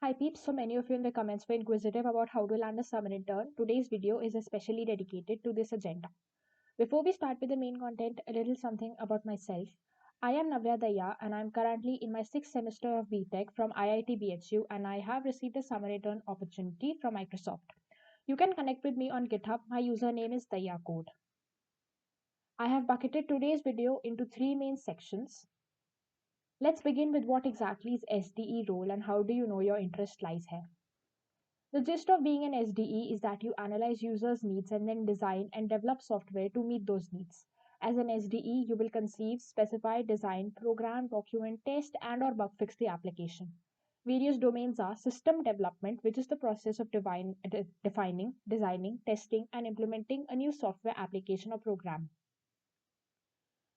Hi peeps, so many of you in the comments were inquisitive about how to land a summer intern. Today's video is especially dedicated to this agenda. Before we start with the main content, a little something about myself. I am Navya Daya and I am currently in my 6th semester of BTech from IIT BHU and I have received a summer intern opportunity from Microsoft. You can connect with me on GitHub. My username is Daya Code. I have bucketed today's video into three main sections. Let's begin with what exactly is SDE role and how do you know your interest lies here. The gist of being an SDE is that you analyze users' needs and then design and develop software to meet those needs. As an SDE, you will conceive, specify, design, program, document, test, and or bug fix the application. Various domains are system development, which is the process of defining, designing, testing, and implementing a new software application or program.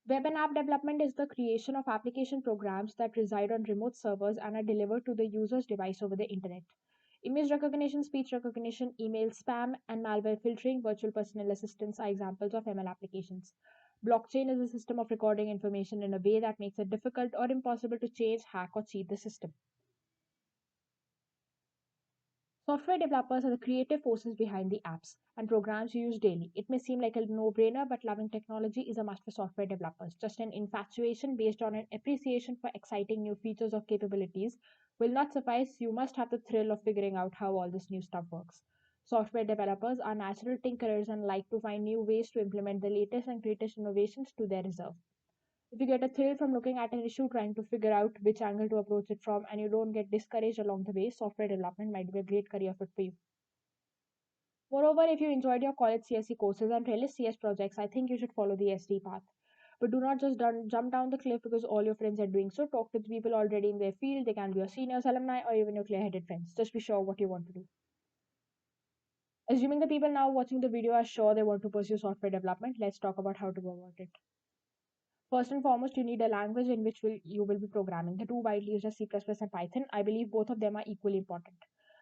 Web and app development is the creation of application programs that reside on remote servers and are delivered to the user's device over the internet. Image recognition, speech recognition, email, spam, and malware filtering, virtual personal assistants are examples of ML applications. Blockchain is a system of recording information in a way that makes it difficult or impossible to change, hack, or cheat the system. Software developers are the creative forces behind the apps and programs you use daily. It may seem like a no brainer, but loving technology is a must for software developers. Just an infatuation based on an appreciation for exciting new features or capabilities will not suffice. You must have the thrill of figuring out how all this new stuff works. Software developers are natural tinkerers and like to find new ways to implement the latest and greatest innovations to their reserve. If you get a thrill from looking at an issue, trying to figure out which angle to approach it from, and you don't get discouraged along the way, software development might be a great career fit for you. Moreover, if you enjoyed your college CSE courses and realized CS projects, I think you should follow the SD path. But do not just jump down the cliff because all your friends are doing so. Talk to the people already in their field. They can be your seniors, alumni, or even your clear-headed friends. Just be sure what you want to do. Assuming the people now watching the video are sure they want to pursue software development, let's talk about how to go about it. First and foremost, you need a language in which you will be programming. The two widely used are C++ and Python. I believe both of them are equally important.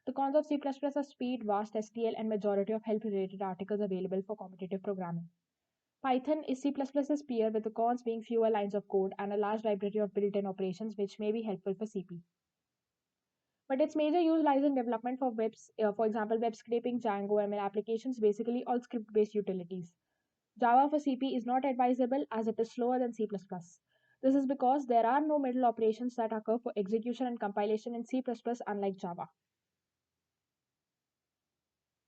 The cons of C++ are speed, vast STL, and majority of help-related articles available for competitive programming. Python is C++'s peer, with the cons being fewer lines of code and a large library of built-in operations, which may be helpful for CP. But its major use lies in development for for example, web scraping, Django, ML applications, basically all script-based utilities. Java for CP is not advisable as it is slower than C++. This is because there are no middle operations that occur for execution and compilation in C++, unlike Java.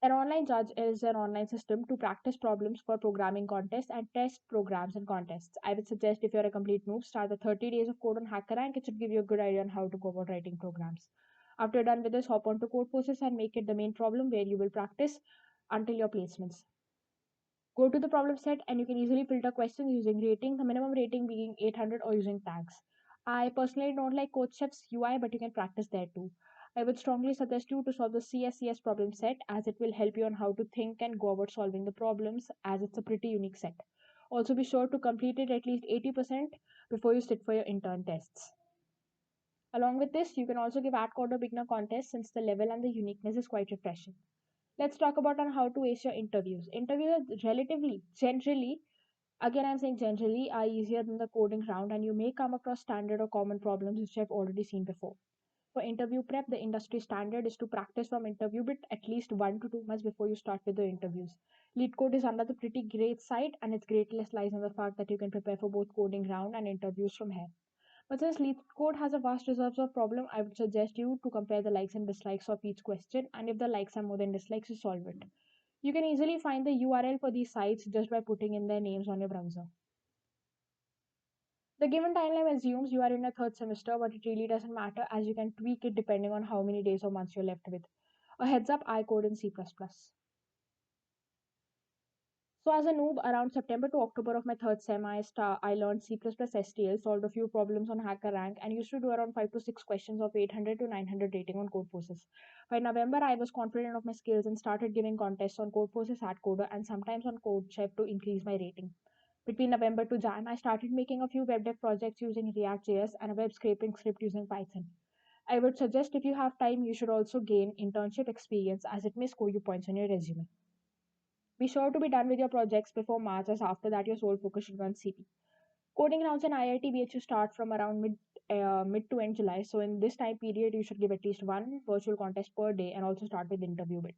An online judge is an online system to practice problems for programming contests and test programs and contests. I would suggest if you're a complete noob, start the 30 days of code on HackerRank. It should give you a good idea on how to go about writing programs. After you're done with this, hop onto Codeforces and make it the main problem where you will practice until your placements. Go to the problem set and you can easily filter questions using rating, the minimum rating being 800 or using tags. I personally don't like CodeChef's UI, but you can practice there too. I would strongly suggest you to solve the CSCS problem set as it will help you on how to think and go about solving the problems as it's a pretty unique set. Also be sure to complete it at least 80% before you sit for your intern tests. Along with this, you can also give AdCode or beginner contest since the level and the uniqueness is quite refreshing. Let's talk about on how to ace your interviews. Interviews are generally, again I'm saying generally, are easier than the coding round and you may come across standard or common problems which I've already seen before. For interview prep, the industry standard is to practice from interview bit at least 1 to 2 months before you start with the interviews. LeetCode is another pretty great site and its greatness lies in the fact that you can prepare for both coding round and interviews from here. But since LeetCode has a vast reserves of problem, I would suggest you to compare the likes and dislikes of each question, and if the likes are more than dislikes, you solve it. You can easily find the URL for these sites just by putting in their names on your browser. The given timeline assumes you are in a third semester, but it really doesn't matter as you can tweak it depending on how many days or months you're left with. A heads up, I code in C++. So as a noob, around September to October of my third sem, I learned C++ STL, solved a few problems on HackerRank, and used to do around 5 to 6 questions of 800 to 900 rating on Codeforces. By November, I was confident of my skills and started giving contests on Codeforces, HardCoder, and sometimes on CodeChef to increase my rating. Between November to Jan, I started making a few web dev projects using React.js and a web scraping script using Python. I would suggest if you have time, you should also gain internship experience as it may score you points on your resume. Be sure to be done with your projects before March, as after that your sole focus should be on CP. Coding rounds in IIT BHU start from around mid to end July. So in this time period, you should give at least one virtual contest per day and also start with the interview bit.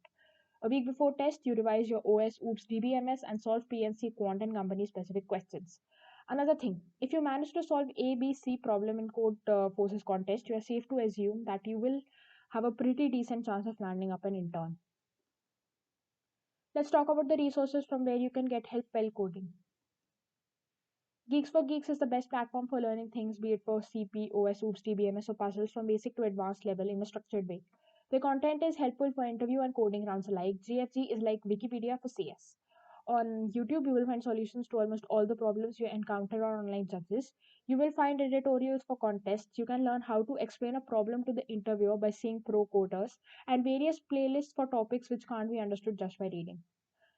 A week before test, you revise your OS, OOPS, DBMS, and solve PNC quant and company specific questions. Another thing, if you manage to solve A, B, C problem in code forces contest, you are safe to assume that you will have a pretty decent chance of landing up an intern. Let's talk about the resources from where you can get help while coding. Geeks for Geeks is the best platform for learning things, be it for CP, OS, OOPS, DBMS, or puzzles from basic to advanced level in a structured way. The content is helpful for interview and coding rounds alike. GFG is like Wikipedia for CS. On YouTube, you will find solutions to almost all the problems you encounter on online judges. You will find editorials for contests. You can learn how to explain a problem to the interviewer by seeing pro coders, and various playlists for topics which can't be understood just by reading.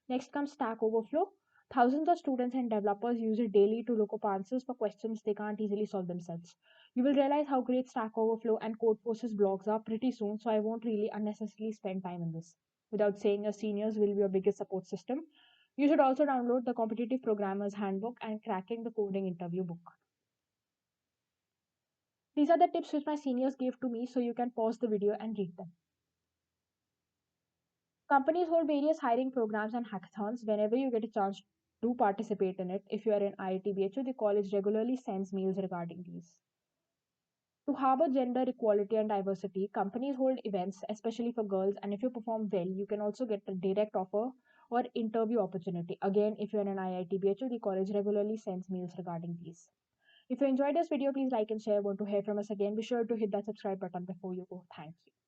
Next comes Stack Overflow. Thousands of students and developers use it daily to look up answers for questions they can't easily solve themselves. You will realize how great Stack Overflow and Codeforces blogs are pretty soon, so I won't really unnecessarily spend time in this. Without saying your seniors will be your biggest support system, you should also download the Competitive Programmer's Handbook and Cracking the Coding Interview book. These are the tips which my seniors gave to me, so you can pause the video and read them. Companies hold various hiring programs and hackathons. Whenever you get a chance, do participate in it. If you are in IIT the college regularly sends mails regarding these. To harbor gender equality and diversity, companies hold events, especially for girls, and if you perform well, you can also get a direct offer or interview opportunity. Again, if you're in an IIT the college regularly sends mails regarding these. If you enjoyed this video, please like and share. Want to hear from us again? Be sure to hit that subscribe button before you go. Thank you.